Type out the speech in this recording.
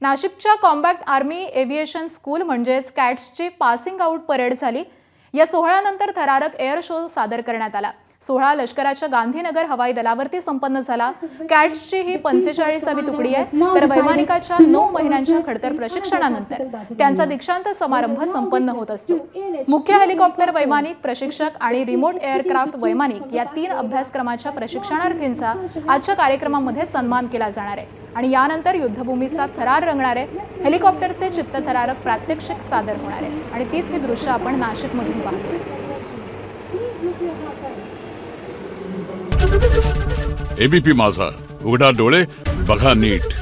नाशिकच्या combat army aviation school म्हणजेच कॅट्सची passing out parade झाली। या सोहळ्यानंतर थरारक एअर शो सादर करण्यात आला। सोहळा लष्कराच्या गांधीनगर हवाई दलावरती संपन्न झाला। कॅट्सची ही 45वी तुकडी आहे, तर वैमानिकाच्या 9 महिन्यांच्या खडतर प्रशिक्षणानंतर त्यांचा दीक्षांत समारंभ संपन्न होत असतो। मुख्य हेलिकॉप्टर वैमानिक, प्रशिक्षक आणि रिमोट एअरक्राफ्ट वैमानिक या 3 अभ्यासक्रमाच्या प्रशिक्षणार्थींचा आजच्या कार्यक्रमामध्ये सन्मान केला जाणार आहे आणि यानंतर युद्धभूमीचा थरार रंगणार आहे। हेलिकॉप्टरचे चित्तथरारक प्रात्यक्षिक सादर होणार आहे आणि तीच ही दृश्य आपण नाशिकमधून पाहतो। एबीपी माझा, उघडा डोळे बघा नीट।